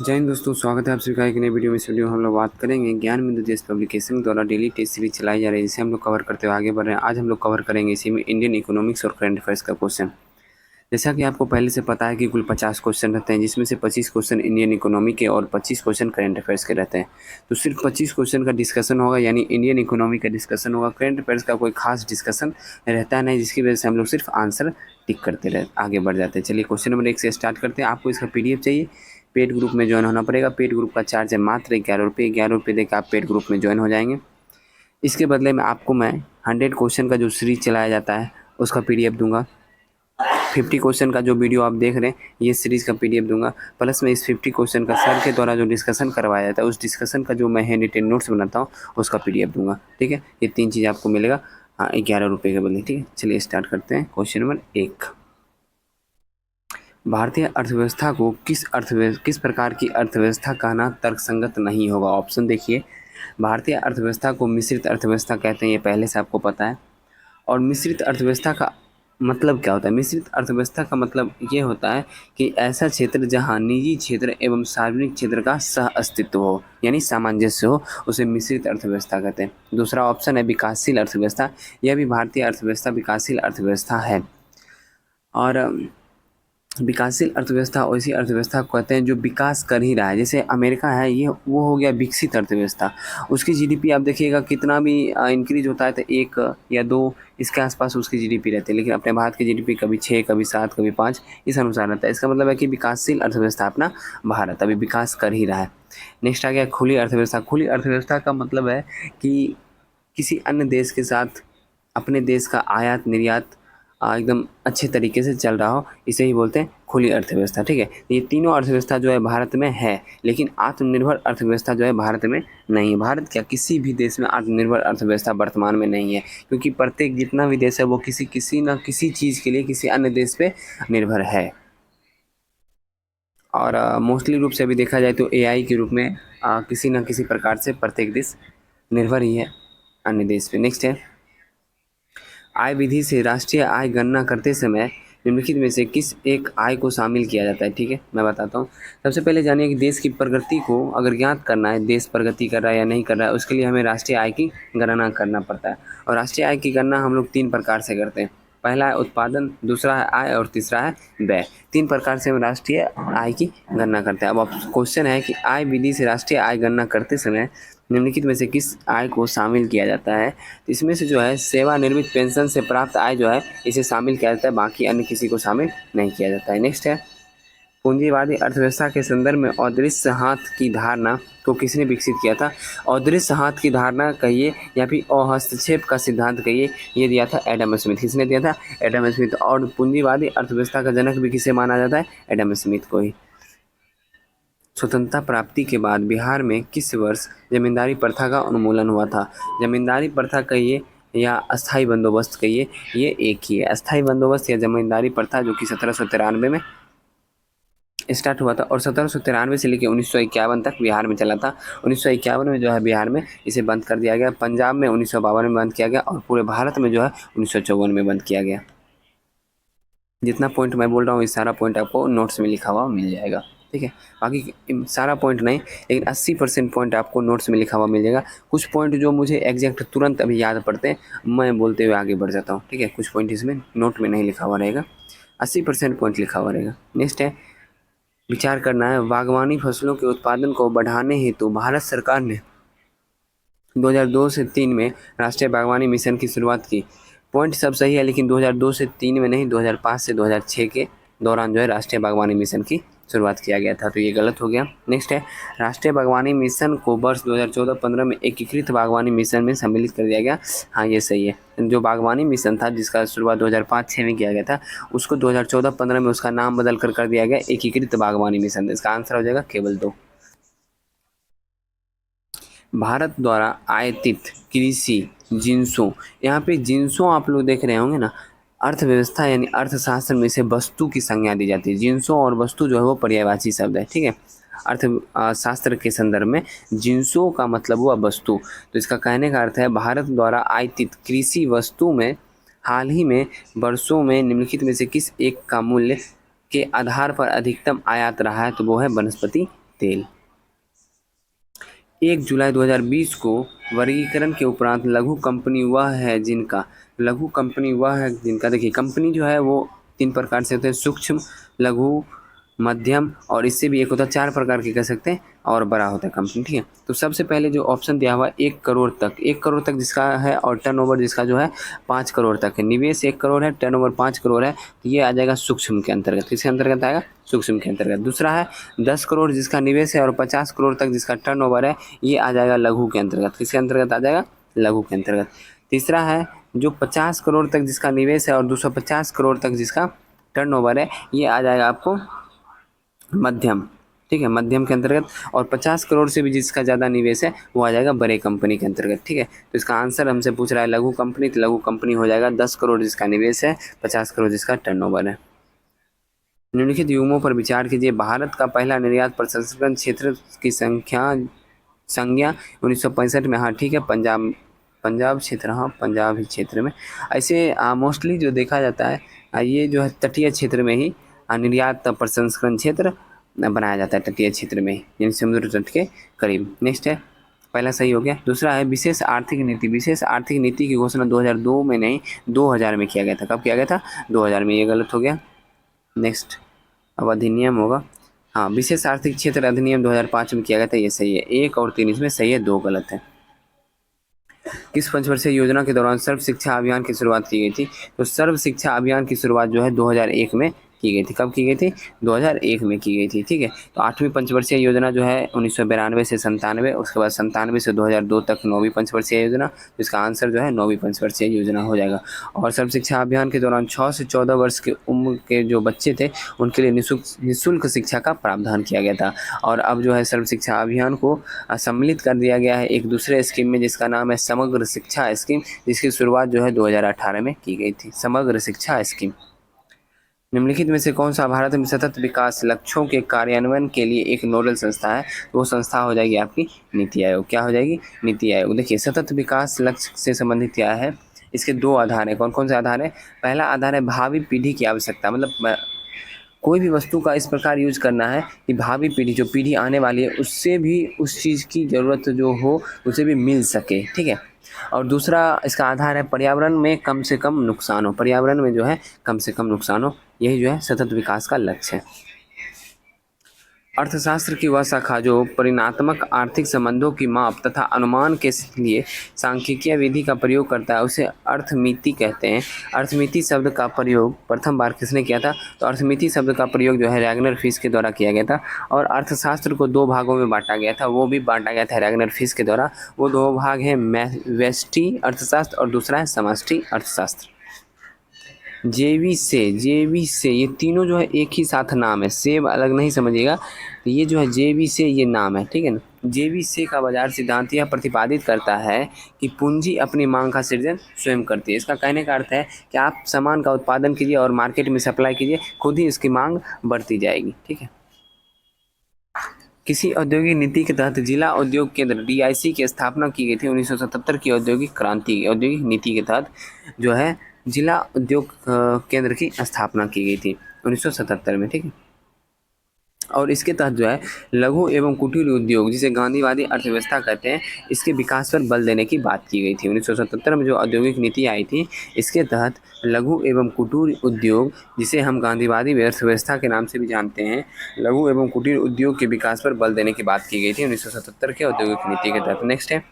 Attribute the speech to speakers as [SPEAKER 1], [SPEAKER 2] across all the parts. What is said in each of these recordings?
[SPEAKER 1] जय हिंद दोस्तों, स्वागत है आप सभी का एक नई वीडियो में। इस वीडियो में हम लोग बात करेंगे ज्ञान बिंदु देश पब्लिकेशन द्वारा डेली टेस्ट सीरीज चलाई जा रही है, जिसे हम लोग कवर करते हुए आगे बढ़ रहे हैं। आज हम लोग कवर करेंगे इसी में इंडियन इकोनॉमिक्स और करंट अफेयर्स का क्वेश्चन। जैसा कि आपको पहले से पता है कि कुल 50 क्वेश्चन रहते हैं, जिसमें से 25 क्वेश्चन इंडियन इकोनॉमी के और 25 क्वेश्चन करंट अफेयर्स के रहते हैं। तो सिर्फ 25 क्वेश्चन का डिस्कशन होगा, यानी इंडियन इकोनॉमी का डिस्कशन होगा। करंट अफेयर्स का कोई खास डिस्कशन रहता नहीं, जिसकी वजह से हम लोग सिर्फ आंसर टिक करते रहे आगे बढ़ जाते हैं। चलिए क्वेश्चन नंबर 1 से स्टार्ट करते हैं। आपको इसका PDF चाहिए, पेड ग्रुप में ज्वाइन होना पड़ेगा। पेड ग्रुप का चार्ज है मात्र 11 रुपये। 11 रुपये देकर आप पेड ग्रुप में ज्वाइन हो जाएंगे। इसके बदले में आपको मैं 100 क्वेश्चन का जो सीरीज चलाया जाता है उसका PDF दूंगा। 50 क्वेश्चन का जो वीडियो आप देख रहे हैं ये सीरीज़ का PDF दूंगा। प्लस में इस 50 क्वेश्चन का सर के द्वारा जो डिस्कशन करवाया जाता है उस डिस्कशन का जो मैं हैंड रिटेन नोट्स बनाता हूँ उसका PDF दूंगा। ठीक है, ये 3 चीज़ आपको मिलेगा 11 रुपये के बदले। ठीक है, चलिए स्टार्ट करते हैं। क्वेश्चन नंबर 1, भारतीय अर्थव्यवस्था को किस प्रकार की अर्थव्यवस्था कहना तर्कसंगत नहीं होगा। ऑप्शन देखिए, भारतीय अर्थव्यवस्था को मिश्रित अर्थव्यवस्था कहते हैं, ये पहले से आपको पता है। और मिश्रित अर्थव्यवस्था का मतलब क्या होता है? मिश्रित अर्थव्यवस्था का मतलब ये होता है कि ऐसा क्षेत्र जहां निजी क्षेत्र एवं सार्वजनिक क्षेत्र का सह अस्तित्व हो, यानी सामंजस्य हो, उसे मिश्रित अर्थव्यवस्था कहते हैं। दूसरा ऑप्शन है विकासशील अर्थव्यवस्था। यह भी भारतीय अर्थव्यवस्था विकासशील अर्थव्यवस्था है। और विकासशील अर्थव्यवस्था वैसी अर्थव्यवस्था को कहते हैं जो विकास कर ही रहा है। जैसे अमेरिका है, ये वो हो गया विकसित अर्थव्यवस्था। उसकी GDP आप देखिएगा कितना भी इंक्रीज होता है तो 1 या 2 इसके आसपास उसकी GDP रहती है, लेकिन अपने भारत की GDP कभी 6, कभी 7, कभी 5 इस अनुसार रहता है। इसका मतलब है कि विकासशील अर्थव्यवस्था अपना भारत अभी विकास कर ही रहा है। नेक्स्ट आ गया खुली अर्थव्यवस्था। खुली अर्थव्यवस्था का मतलब है कि किसी अन्य देश के साथ अपने देश का आयात निर्यात एकदम अच्छे तरीके से चल रहा हो, इसे ही बोलते हैं खुली अर्थव्यवस्था। ठीक है, ये तीनों अर्थव्यवस्था जो है भारत में है, लेकिन आत्मनिर्भर अर्थव्यवस्था जो है भारत में नहीं है। भारत क्या किसी भी देश में आत्मनिर्भर अर्थव्यवस्था वर्तमान में नहीं है, क्योंकि प्रत्येक जितना भी देश है वो किसी न किसी चीज़ के लिए किसी अन्य देश पे निर्भर है। और मोस्टली रूप से अभी देखा जाए तो AI के रूप में किसी न किसी प्रकार से प्रत्येक देश निर्भर ही है अन्य देश पे। नेक्स्ट है, आय विधि से राष्ट्रीय आय गणना करते समय निम्नलिखित में से किस एक आय को शामिल किया जाता है। ठीक है, मैं बताता हूँ। सबसे पहले जानिए कि देश की प्रगति को अगर ज्ञात करना है, देश प्रगति कर रहा है या नहीं कर रहा है, उसके लिए हमें राष्ट्रीय आय की गणना करना पड़ता है। और राष्ट्रीय आय की गणना हम लोग 3 प्रकार से करते हैं। पहला है उत्पादन, दूसरा है आय और तीसरा है व्यय। 3 प्रकार से हम राष्ट्रीय आय की गणना करते हैं। अब क्वेश्चन है कि आय विधि से राष्ट्रीय आय गणना करते समय निम्नलिखित में से किस आय को शामिल किया जाता है। तो इसमें से जो है सेवानिवृत्त पेंशन से प्राप्त आय जो है इसे शामिल किया जाता है, बाकी अन्य किसी को शामिल नहीं किया जाता है। नेक्स्ट है, पूंजीवादी अर्थव्यवस्था के संदर्भ में अदृश्य हाथ की धारणा को किसने विकसित किया था। अदृश्य हाथ की धारणा कहिए या फिर अहस्तक्षेप का सिद्धांत कहिए, ये दिया था एडम स्मिथ। किसने दिया था? Adam Smith. और पूंजीवादी अर्थव्यवस्था का जनक भी किसे माना जाता है? एडम स्मिथ को ही। स्वतंत्रता प्राप्ति के बाद बिहार में किस वर्ष जमींदारी प्रथा का उन्मूलन हुआ था। जमींदारी प्रथा कहिए या अस्थाई बंदोबस्त कहिए, ये एक ही है। अस्थाई बंदोबस्त या जमींदारी प्रथा जो कि 1793 में स्टार्ट हुआ था और 1793 से लेकर 1951 तक बिहार में चला था। 1951 में जो है बिहार में इसे बंद कर दिया गया। पंजाब में 1952 में बंद किया गया और पूरे भारत में जो है 1954 में बंद किया गया। जितना पॉइंट मैं बोल रहा हूँ इस सारा पॉइंट आपको नोट्स में लिखा हुआ मिल जाएगा। ठीक है, बाकी सारा पॉइंट नहीं, लेकिन 80% पॉइंट आपको नोट्स में लिखा हुआ मिल जाएगा। कुछ पॉइंट जो मुझे एग्जैक्ट तुरंत अभी याद पड़ते हैं, मैं बोलते हुए आगे बढ़ जाता हूँ। ठीक है, कुछ पॉइंट इसमें नोट में नहीं लिखा हुआ रहेगा, 80% पॉइंट लिखा हुआ रहेगा। नेक्स्ट है, विचार करना है, बागवानी फसलों के उत्पादन को बढ़ाने हेतु भारत सरकार ने 2002 से 3 में राष्ट्रीय बागवानी मिशन की शुरुआत की। पॉइंट सब सही है, लेकिन 2002 से 3 में नहीं, 2005 से 2006 के दौरान जो है राष्ट्रीय बागवानी मिशन की शुरुआत किया गया था, तो ये गलत हो गया। नेक्स्ट है, राष्ट्रीय बागवानी मिशन को वर्ष 2014-15 में एकीकृत बागवानी मिशन में सम्मिलित कर दिया गया। हाँ, ये सही है। जो बागवानी मिशन था जिसका शुरुआत 2005-6 में किया गया था, उसको 2014-15 में उसका नाम बदल कर दिया गया एकीकृत बागवानी मिशन। इसका आंसर हो जाएगा केवल 2। भारत द्वारा आयातित कृषि जिन्सों, यहाँ पे जिन्सों आप लोग देख रहे होंगे ना, अर्थव्यवस्था यानी अर्थशास्त्र में से वस्तु की संज्ञा दी जाती है। जिन्सों और वस्तु जो है वो पर्यायवाची शब्द है। ठीक है, अर्थशास्त्र के संदर्भ में जिन्सों का मतलब हुआ वस्तु। तो इसका कहने का अर्थ है भारत द्वारा आयातित कृषि वस्तु में हाल ही में वर्षों में निम्नलिखित में से किस एक का मूल्य के आधार पर अधिकतम आयात रहा है, तो वो है वनस्पति तेल। 1 जुलाई 2020 को वर्गीकरण के उपरांत लघु कंपनी वह है जिनका देखिए कंपनी जो है वो 3 प्रकार से होते हैं, सूक्ष्म, लघु, मध्यम और इससे भी एक होता है 4 प्रकार के कह सकते हैं और बड़ा होता है कंपनी, ठीक है। तो सबसे पहले जो ऑप्शन दिया हुआ है 1 करोड़ तक जिसका है और टर्नओवर जिसका जो है 5 करोड़ तक है, निवेश 1 करोड़ है, टर्नओवर 5 करोड़ है, तो ये आ जाएगा सूक्ष्म के अंतर्गत। किसके अंतर्गत आएगा? सूक्ष्म के अंतर्गत। दूसरा है 10 करोड़ जिसका निवेश है और 50 करोड़ तक जिसका टर्नओवर है, ये आ जाएगा लघु के अंतर्गत। किसके अंतर्गत आ जाएगा? लघु के अंतर्गत। तीसरा है जो 50 करोड़ तक जिसका निवेश है और 250 करोड़ तक जिसका टर्नओवर है, ये आ जाएगा आपको मध्यम, ठीक है, मध्यम के अंतर्गत। और 50 करोड़ से भी जिसका ज़्यादा निवेश है वो आ जाएगा बड़े कंपनी के अंतर्गत, ठीक है। तो इसका आंसर हमसे पूछ रहा है लघु कंपनी, तो लघु कंपनी हो जाएगा 10 करोड़ जिसका निवेश है, 50 करोड़ जिसका टर्नओवर है। निम्नलिखित युग्मों पर विचार कीजिए। भारत का पहला निर्यात प्रसंस्करण क्षेत्र की संज्ञा 1965 में, हाँ ठीक है, पंजाब क्षेत्र, हाँ पंजाब ही क्षेत्र में। ऐसे मोस्टली जो देखा जाता है ये जो है तटीय क्षेत्र में ही निर्यात प्रसंस्करण क्षेत्र बनाया जाता है, तटीय क्षेत्र में यानी समुद्र तट के करीब। नेक्स्ट है, पहला सही हो गया। दूसरा है विशेष आर्थिक नीति। विशेष आर्थिक नीति की घोषणा 2002 में नहीं 2000 में किया गया था। कब किया गया था? 2000 में, ये गलत हो गया। नेक्स्ट अब अधिनियम होगा, हाँ विशेष आर्थिक क्षेत्र अधिनियम 2005 में किया गया था, ये सही है। 1 और 3 इसमें सही है, 2 गलत है। किस पंचवर्षीय योजना के दौरान सर्व शिक्षा अभियान की शुरुआत की गई थी? तो सर्व शिक्षा अभियान की शुरुआत जो है 2001 में की गई थी। कब की गई थी? 2001 में की गई थी, ठीक है। तो 8वीं पंचवर्षीय योजना जो है 1992 से 97, उसके बाद 97 से 2002 तक 9वीं पंचवर्षीय योजना, जिसका आंसर जो है 9वीं पंचवर्षीय योजना हो जाएगा। और सर्व शिक्षा अभियान के दौरान 6 से 14 वर्ष के उम्र के जो बच्चे थे उनके लिए निःशुल्क शिक्षा का प्रावधान किया गया था। और अब जो है सर्व शिक्षा अभियान को सम्मिलित कर दिया गया है एक दूसरे स्कीम में जिसका नाम है समग्र शिक्षा स्कीम, जिसकी शुरुआत जो है 2018 में की गई थी, समग्र शिक्षा स्कीम। निम्नलिखित में से कौन सा भारत में सतत विकास लक्ष्यों के कार्यान्वयन के लिए एक नोडल संस्था है? तो वो संस्था हो जाएगी आपकी नीति आयोग। क्या हो जाएगी? नीति आयोग। देखिए सतत विकास लक्ष्य से संबंधित क्या है, इसके 2 आधार हैं। कौन कौन से आधार है? पहला आधार है भावी पीढ़ी की आवश्यकता, मतलब कोई भी वस्तु का इस प्रकार यूज करना है कि भावी पीढ़ी, जो पीढ़ी आने वाली है उससे भी उस चीज़ की ज़रूरत जो हो उसे भी मिल सके, ठीक है। और दूसरा इसका आधार है पर्यावरण में कम से कम नुकसान हो, पर्यावरण में जो है कम से कम नुकसान हो, यही जो है सतत विकास का लक्ष्य है। अर्थशास्त्र की वह शाखा जो परिणात्मक आर्थिक संबंधों की माप तथा अनुमान के लिए सांख्यिकीय विधि का प्रयोग करता है उसे अर्थमिति कहते हैं। अर्थमिति शब्द का प्रयोग प्रथम बार किसने किया था? तो अर्थमिति शब्द का प्रयोग जो है रैगनर फिश के द्वारा किया गया था। और अर्थशास्त्र को 2 भागों में बांटा गया था, वो भी बांटा गया था रैगनर फिश के द्वारा। वो 2 भाग हैं व्यष्टि अर्थशास्त्र और दूसरा है समष्टि अर्थशास्त्र। जेवी से ये तीनों जो है एक ही साथ नाम है, सेब अलग नहीं समझिएगा। तो ये जो है जेवी से ये नाम है, ठीक है ना। जेवी से का बाजार सिद्धांत यह प्रतिपादित करता है कि पूंजी अपनी मांग का सृजन स्वयं करती है। इसका कहने का अर्थ है कि आप सामान का उत्पादन कीजिए और मार्केट में सप्लाई कीजिए, खुद ही इसकी मांग बढ़ती जाएगी, ठीक है। किसी औद्योगिक नीति के तहत जिला उद्योग केंद्र DIC की स्थापना की गई थी 1977 की औद्योगिक नीति के तहत जो है जिला उद्योग केंद्र की स्थापना की गई थी 1977 में, ठीक है। और इसके तहत जो है लघु एवं कुटीर उद्योग, जिसे गांधीवादी अर्थव्यवस्था कहते हैं, इसके विकास पर बल देने की बात की गई थी 1977 में। जो औद्योगिक नीति आई थी इसके तहत लघु एवं कुटीर उद्योग, जिसे हम गांधीवादी अर्थव्यवस्था के नाम से भी जानते हैं, लघु एवं कुटीर उद्योग के विकास पर बल देने की बात की गई थी 1977 के औद्योगिक नीति के तहत। नेक्स्ट है,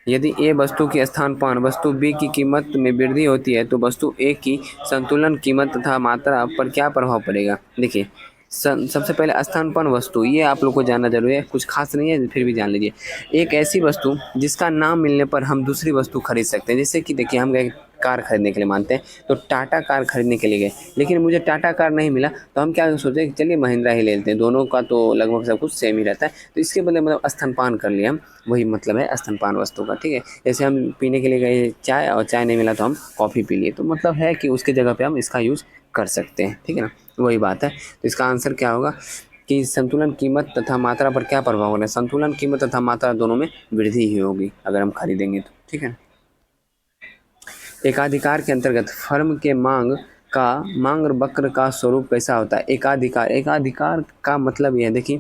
[SPEAKER 1] यदि ए वस्तु के स्थान पर वस्तु बी की कीमत में वृद्धि होती है तो वस्तु ए की संतुलन कीमत तथा मात्रा पर क्या प्रभाव पड़ेगा? देखिए सबसे पहले स्थानपन्न वस्तु, ये आप लोग को जानना जरूरी है, कुछ खास नहीं है फिर भी जान लीजिए। एक ऐसी वस्तु जिसका नाम मिलने पर हम दूसरी वस्तु खरीद सकते हैं। जैसे कि देखिए हम गए कार खरीदने के लिए, मानते हैं तो टाटा कार खरीदने के लिए गए, लेकिन मुझे टाटा कार नहीं मिला तो हम क्या सोचे कि चलिए महिंद्रा ही ले लेते हैं, दोनों का तो लगभग सब कुछ सेम ही रहता है। तो इसके बदले मतलब स्तनपान कर लिया हम, वही मतलब है स्तनपान वस्तु का, ठीक है। जैसे हम पीने के लिए गए चाय और चाय नहीं मिला तो हम कॉफ़ी पी लिए, तो मतलब है कि उसके जगह पर हम इसका यूज़ कर सकते हैं, ठीक है ना, वही बात है। तो इसका आंसर क्या होगा कि संतुलन कीमत तथा मात्रा पर क्या प्रभाव होगा? संतुलन कीमत तथा मात्रा दोनों में वृद्धि ही होगी अगर हम खरीदेंगे तो, ठीक है। एकाधिकार के अंतर्गत फर्म के मांग वक्र का स्वरूप कैसा होता है? एकाधिकार का मतलब यह है देखिए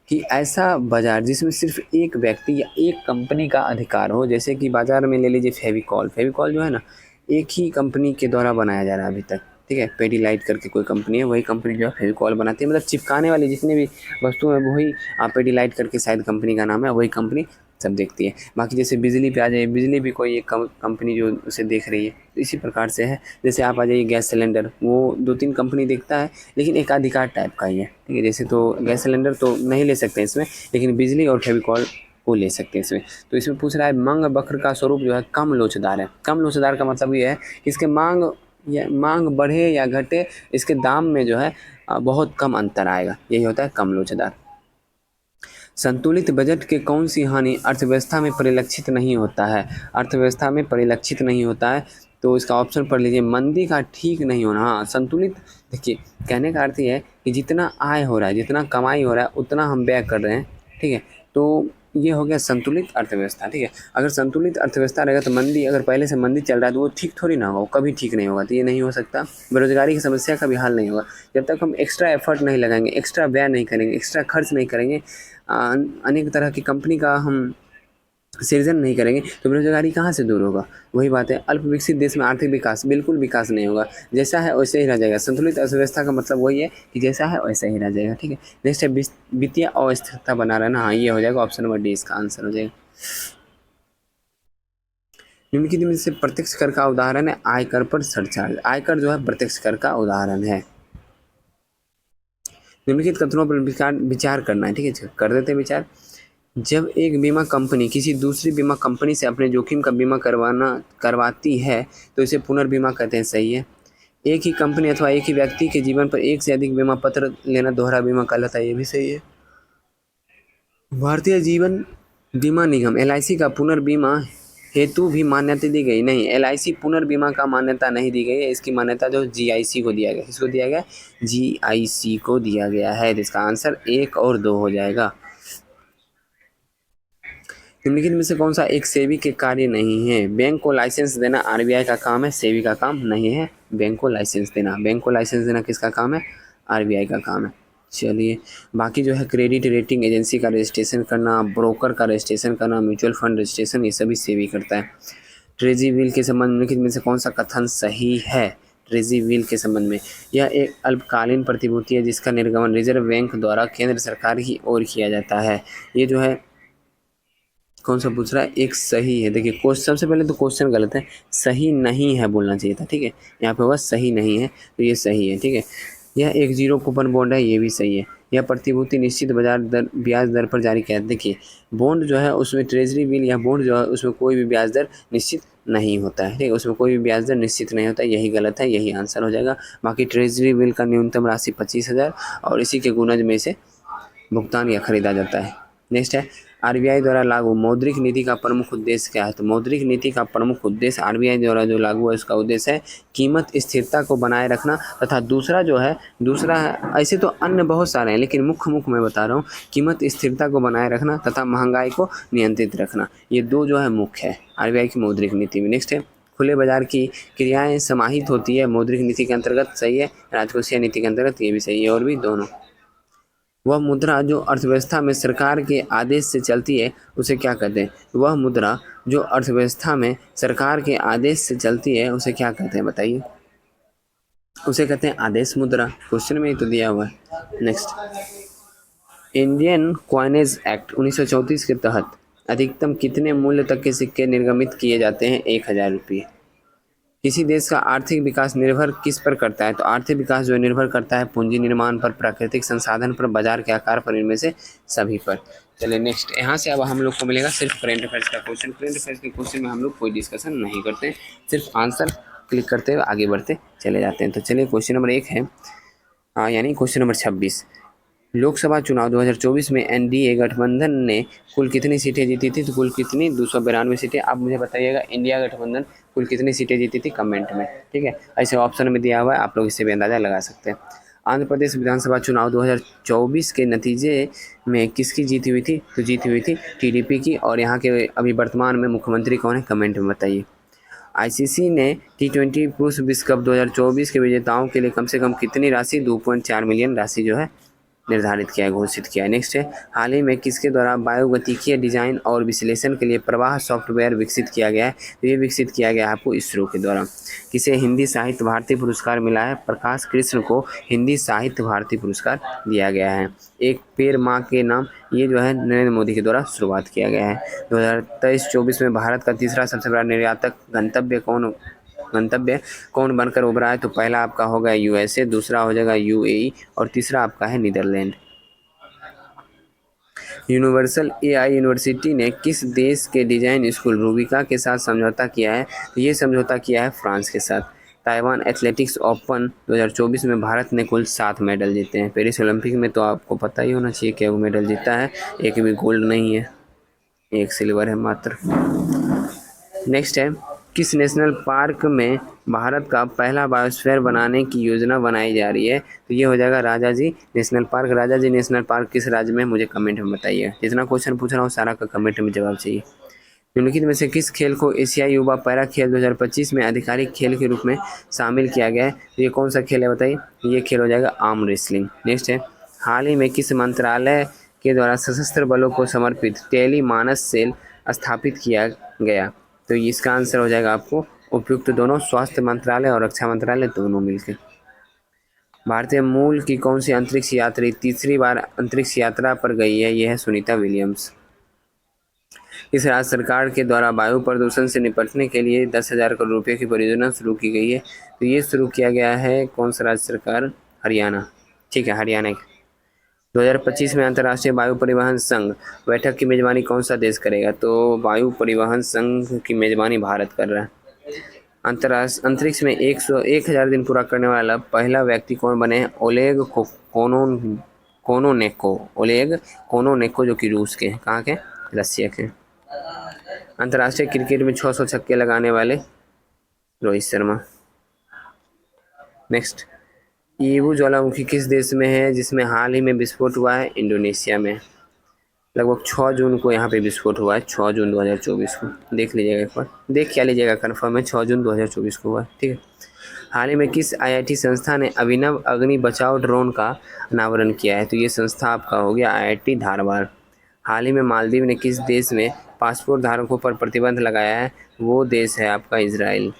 [SPEAKER 1] कि ऐसा बाज़ार जिसमें सिर्फ एक व्यक्ति या एक कंपनी का अधिकार हो, जैसे कि बाज़ार में ले लीजिए फेविकॉल। फेविकॉल जो है ना, एक ही कंपनी के द्वारा बनाया जा रहा है अभी तक, ठीक है। पेडीलाइट करके कोई कंपनी है, वही कंपनी जो है फेविकॉल बनाती है, मतलब चिपकाने वाली जितनी भी वस्तु है वही पेडीलाइट करके शायद कंपनी का नाम है, वही कंपनी सब देखती है। बाकी जैसे बिजली पे आ जाइए, बिजली भी कोई एक कंपनी जो उसे देख रही है, तो इसी प्रकार से है। जैसे आप आ जाइए गैस सिलेंडर, वो 2-3 कंपनी देखता है, लेकिन एक अधिकार टाइप का ही है, ठीक है। जैसे तो गैस सिलेंडर तो नहीं ले सकते इसमें, लेकिन बिजली और फेविकॉल वो ले सकते हैं इसमें। तो इसमें पूछ रहा है मंग बक्र का स्वरूप जो है कम लोचदार है। कम लोचदार का मतलब ये है कि इसके मांग बढ़े या घटे, इसके दाम में जो है बहुत कम अंतर आएगा, यही होता है कम लोचदार। संतुलित बजट के कौन सी हानि अर्थव्यवस्था में परिलक्षित नहीं होता है? अर्थव्यवस्था में परिलक्षित नहीं होता है, तो इसका ऑप्शन पढ़ लीजिए, मंदी का ठीक नहीं होना। हाँ, संतुलित, देखिए कहने का अर्थ ये है कि जितना आय हो रहा है, जितना कमाई हो रहा है, उतना हम व्यय कर रहे हैं, ठीक है। तो ये हो गया संतुलित अर्थव्यवस्था, ठीक है। अगर संतुलित अर्थव्यवस्था रहेगा तो मंदी, अगर पहले से मंदी चल रहा है तो वो ठीक थोड़ी ना होगा, वो कभी ठीक नहीं होगा, तो ये नहीं हो सकता। बेरोजगारी की समस्या का भी हल नहीं होगा जब तक हम एक्स्ट्रा एफर्ट नहीं लगाएंगे, एक्स्ट्रा व्यय नहीं करेंगे, एक्स्ट्रा खर्च नहीं करेंगे, अनेक तरह की कंपनी का हम सृजन नहीं करेंगे, तो बेरोजगारी कहाँ से दूर होगा। वही बात है, अल्प विकसित देश में आर्थिक विकास, बिल्कुल विकास नहीं होगा, जैसा है वैसे ही रह जाएगा। संतुलित अर्थव्यवस्था का मतलब वही है कि जैसा है वैसा ही रह जाएगा, ठीक है। नेक्स्ट है वित्तीय अस्थिरता बना रहना। हाँ, ये हो जाएगा ऑप्शन नंबर डी, इसका आंसर हो जाएगा। निम्नलिखित में से प्रत्यक्ष कर का उदाहरण है आयकर पर सरचार्ज। आयकर जो है प्रत्यक्ष कर का उदाहरण है। निम्नलिखित कथनों पर विचार करना है, ठीक है, कर देते हैं विचार। जब एक बीमा कंपनी किसी दूसरी बीमा कंपनी से अपने जोखिम का बीमा करवाती है तो इसे पुनर्बीमा कहते हैं, सही है। एक ही कंपनी अथवा एक ही व्यक्ति के जीवन पर एक से अधिक बीमा पत्र लेना दोहरा बीमा कहलाता है, ये भी सही है। भारतीय जीवन बीमा निगम LIC का पुनर्बीमा हेतु भी मान्यता दी गई नहीं। LIC पुनर्बीमा का मान्यता नहीं दी गई है, इसकी मान्यता जो GIC को दिया गया। किसको दिया गया? GIC को दिया गया है। इसका आंसर 1 और 2 हो जाएगा। निम्नलिखित में से कौन सा एक सेबी के कार्य नहीं है? बैंक को लाइसेंस देना RBI का काम है, सेबी का काम नहीं है। बैंक को लाइसेंस देना, बैंक को लाइसेंस देना किसका काम है? RBI का काम है। चलिए, बाकी जो है क्रेडिट रेटिंग एजेंसी का रजिस्ट्रेशन करना, ब्रोकर का रजिस्ट्रेशन करना, म्यूचुअल फंड रजिस्ट्रेशन, ये सभी सेबी करता है। ट्रेजरी बिल के संबंध में निम्नलिखित में से कौन सा कथन सही है? ट्रेजरी बिल के संबंध में, यह एक अल्पकालीन प्रतिभूति है जिसका निर्गमन रिजर्व बैंक द्वारा केंद्र सरकार की ओर किया जाता है। ये जो है कौन सा पूछ रहा है? एक सही है। देखिए क्वेश्चन, सबसे पहले तो क्वेश्चन गलत है, सही नहीं है बोलना चाहिए था, ठीक है। यहाँ पे होगा सही नहीं है, तो ये सही है, ठीक है। यह एक 0 कूपन बॉन्ड है, ये भी सही है। यह प्रतिभूति निश्चित ब्याज दर पर जारी किया है। देखिए बॉन्ड जो है उसमें, ट्रेजरी बिल या बॉन्ड जो है उसमें कोई भी ब्याज दर निश्चित नहीं होता है, ठीक है। उसमें कोई भी ब्याज दर निश्चित नहीं होता है, यही गलत है, यही आंसर हो जाएगा। बाकी ट्रेजरी बिल का न्यूनतम राशि 25,000 और इसी के गुणज में से भुगतान या खरीदा जाता है। नेक्स्ट है RBI द्वारा लागू मौद्रिक नीति का प्रमुख उद्देश्य क्या है? तो मौद्रिक नीति का प्रमुख उद्देश्य RBI द्वारा जो लागू है उसका उद्देश्य है कीमत स्थिरता को बनाए रखना, तथा दूसरा है, ऐसे तो अन्य बहुत सारे हैं लेकिन मुख्य मैं बता रहा हूँ, कीमत स्थिरता को बनाए रखना तथा महंगाई को नियंत्रित रखना, ये 2 जो है मुख्य है RBI की मौद्रिक नीति में। नेक्स्ट है खुले बाजार की क्रियाएं समाहित होती है मौद्रिक नीति के अंतर्गत, सही है। राजकोषीय नीति के अंतर्गत, ये भी सही है, और भी दोनों। वह मुद्रा जो अर्थव्यवस्था में सरकार के आदेश से चलती है उसे क्या कहते हैं? वह मुद्रा जो अर्थव्यवस्था में सरकार के आदेश से चलती है उसे क्या कहते हैं, बताइए? उसे कहते हैं आदेश मुद्रा, क्वेश्चन में ही तो दिया हुआ है। नेक्स्ट, इंडियन कॉइनेज एक्ट 1934 के तहत अधिकतम कितने मूल्य तक के सिक्के निर्गमित किए जाते हैं? 1,000 रुपये। किसी देश का आर्थिक विकास निर्भर किस पर करता है? तो आर्थिक विकास जो निर्भर करता है पूंजी निर्माण पर, प्राकृतिक संसाधन पर, बाजार के आकार पर, इनमें से सभी पर। चलिए नेक्स्ट, यहाँ से अब हम लोग को मिलेगा सिर्फ करेंट अफेयर्स का क्वेश्चन। करेंट अफेयर्स के क्वेश्चन में हम लोग कोई डिस्कशन नहीं करते, सिर्फ आंसर क्लिक करते हुए आगे बढ़ते चले जाते हैं। तो चलिए क्वेश्चन नंबर 1 है, यानी क्वेश्चन नंबर 26। लोकसभा चुनाव 2024 में NDA गठबंधन ने कुल कितनी सीटें जीती थी? तो कुल कितनी? 292 सीटें। आप मुझे बताइएगा इंडिया गठबंधन कुल कितनी सीटें जीती थी, कमेंट में, ठीक है। ऐसे ऑप्शन में दिया हुआ है, आप लोग इससे भी अंदाज़ा लगा सकते हैं। आंध्र प्रदेश विधानसभा चुनाव 2024 के नतीजे में किसकी जीत हुई थी? तो जीत हुई थी TDP की। और यहाँ के अभी वर्तमान में मुख्यमंत्री कौन है, कमेंट में बताइए। ICC ने T20 पुरुष विश्व कप 2024 के विजेताओं के लिए कम से कम कितनी राशि, 2.4 मिलियन राशि जो है निर्धारित किया है, घोषित किया है। नेक्स्ट है, हाल ही में किसके द्वारा वायुगतिकीय डिजाइन और विश्लेषण के लिए प्रवाह सॉफ्टवेयर विकसित किया गया है? तो ये विकसित किया गया है आपको इसरो के द्वारा। किसे हिंदी साहित्य भारती पुरस्कार मिला है? प्रकाश कृष्ण को हिंदी साहित्य भारती पुरस्कार दिया गया है। एक पेड़ माँ के नाम, ये जो है नरेंद्र मोदी के द्वारा शुरुआत किया गया है। 2023-24 में भारत का तीसरा सबसे बड़ा निर्यातक गंतव्य कौन बनकर उभरा है? तो पहला आपका होगा यूएसए, दूसरा हो जाएगा यूएई और तीसरा आपका है नीदरलैंड। यूनिवर्सल एआई यूनिवर्सिटी ने किस देश के डिजाइन स्कूल रूबिका के साथ समझौता किया है? तो ये समझौता किया है फ्रांस के साथ। ताइवान एथलेटिक्स ओपन 2024 में भारत ने कुल 7 मेडल जीते हैं। पेरिस ओलंपिक में तो आपको पता ही होना चाहिए क्या वो मेडल जीता है, एक भी गोल्ड नहीं है, एक सिल्वर है मात्र। नेक्स्ट है, किस नेशनल पार्क में भारत का पहला बायोस्फीयर बनाने की योजना बनाई जा रही है? तो ये हो जाएगा Rajaji national park. Rajaji national park किस राज्य में, मुझे कमेंट में बताइए। जितना क्वेश्चन पूछ रहा हूँ सारा का कमेंट में जवाब चाहिए। निम्नलिखित में से किस खेल को एशियाई युवा पैरा खेल 2025 में आधिकारिक खेल के रूप में शामिल किया गया है? तो ये कौन सा खेल है बताइए? ये खेल हो जाएगा आर्म रेसलिंग। नेक्स्ट है, हाल ही में किस मंत्रालय के द्वारा सशस्त्र बलों को समर्पित टेली मानस सेल स्थापित किया गया? तो इसका आंसर हो जाएगा आपको उपयुक्त दोनों, स्वास्थ्य मंत्रालय और रक्षा मंत्रालय दोनों मिलकर। भारतीय मूल की कौन सी अंतरिक्ष यात्री तीसरी बार अंतरिक्ष यात्रा पर गई है? यह है सुनीता विलियम्स। इस राज्य सरकार के द्वारा वायु प्रदूषण से निपटने के लिए 10,000 करोड़ रुपये की परियोजना शुरू की गई है। तो ये शुरू किया गया है कौन सा राज्य सरकार? हरियाणा। ठीक है, हरियाणा। 2025 में अंतर्राष्ट्रीय वायु परिवहन संघ बैठक की मेजबानी कौन सा देश करेगा? तो वायु परिवहन संघ की मेजबानी भारत कर रहा है। अंतरिक्ष में 1,000 दिन पूरा करने वाला पहला व्यक्ति कौन बने हैं? ओलेग कोनोनेको, जो कि रूस के हैं। कहाँ के? रसिया के। अंतर्राष्ट्रीय क्रिकेट में 600 छक्के लगाने वाले रोहित शर्मा। नेक्स्ट, ईवू ज्वालामुखी किस देश में है जिसमें हाल ही में विस्फोट हुआ है? इंडोनेशिया में। लगभग 6 जून को यहाँ पे विस्फोट हुआ है, 6 जून 2024 को। देख लीजिएगा एक बार, देख क्या लीजिएगा, कन्फर्म है 6 जून 2024 को हुआ है। ठीक है। हाल ही में किस आईआईटी संस्था ने अभिनव अग्नि बचाओ ड्रोन का अनावरण किया है? तो ये संस्था आपका हो गया आईआईटी धारवाड़। हाल ही में मालदीव ने किस देश में पासपोर्ट धारकों पर प्रतिबंध लगाया है? वो देश है आपका इजराइल।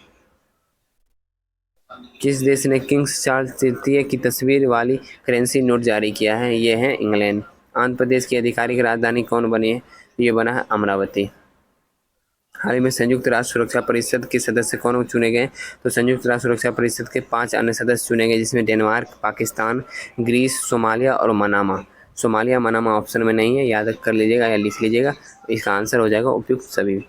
[SPEAKER 1] किस देश ने किंग्स चार्ल्स तृतीय की तस्वीर वाली करेंसी नोट जारी किया है? ये है इंग्लैंड। आंध्र प्रदेश की आधिकारिक राजधानी कौन बनी है? ये बना है अमरावती। हाल ही में संयुक्त राष्ट्र सुरक्षा परिषद के सदस्य कौन चुने गए? तो संयुक्त राष्ट्र सुरक्षा परिषद के 5 अन्य सदस्य चुने गए, जिसमें डेनमार्क, पाकिस्तान, ग्रीस, सोमालिया और मनामा। सोमालिया मनामा ऑप्शन में नहीं है, याद कर लीजिएगा या लिख लीजिएगा। इसका आंसर हो जाएगा उपयुक्त सभी।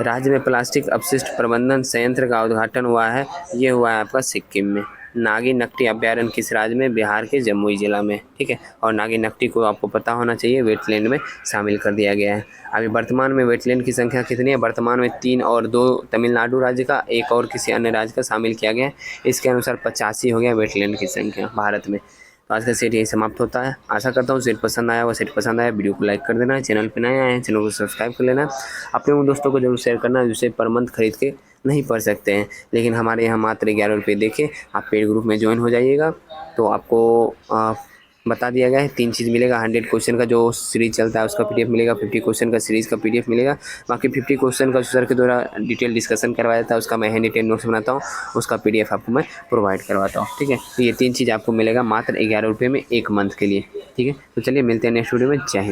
[SPEAKER 1] राज्य में प्लास्टिक अपशिष्ट प्रबंधन संयंत्र का उद्घाटन हुआ है, ये हुआ है आपका सिक्किम में। नागी नकटी अभ्यारण्य किस राज्य में? बिहार के जमुई जिला में। ठीक है। और नागी नकटी को आपको पता होना चाहिए वेटलैंड में शामिल कर दिया गया है। अभी वर्तमान में वेटलैंड की संख्या कितनी है? वर्तमान में 3 और 2 तमिलनाडु राज्य का, एक और किसी अन्य राज्य का शामिल किया गया है। इसके अनुसार 85 हो गया वेटलैंड की संख्या भारत में। तो आज का सेट यही समाप्त होता है। आशा करता हूँ सेट पसंद आया होगा। सेट पसंद आया वीडियो को लाइक कर देना है, चैनल पर नए आए हैं चैनल को सब्सक्राइब कर लेना। अपने उन दोस्तों को जरूर शेयर करना जिसे पर मंथ खरीद के नहीं पढ़ सकते हैं, लेकिन हमारे यहाँ मात्र 11 रुपये देके आप पेड ग्रुप में ज्वाइन हो जाइएगा। तो आपको बता दिया गया है 3 चीज़ मिलेगा। 100 क्वेश्चन का जो सीरीज चलता है उसका पीडीएफ मिलेगा, 50 क्वेश्चन का सीरीज़ का पीडीएफ मिलेगा। बाकी 50 क्वेश्चन का सर के द्वारा डिटेल डिस्कशन करवाया जाता है, उसका मैं हैंड रिटेन नोट्स बनाता हूँ, उसका पीडीएफ आपको मैं प्रोवाइड करवाता हूँ। ठीक है। तो ये 3 चीज़ आपको मिलेगा मात्र 11 रुपये में 1 मंथ के लिए। ठीक है। तो चलिए मिलते हैं नेक्स्ट वीडियो में। जय हिंद।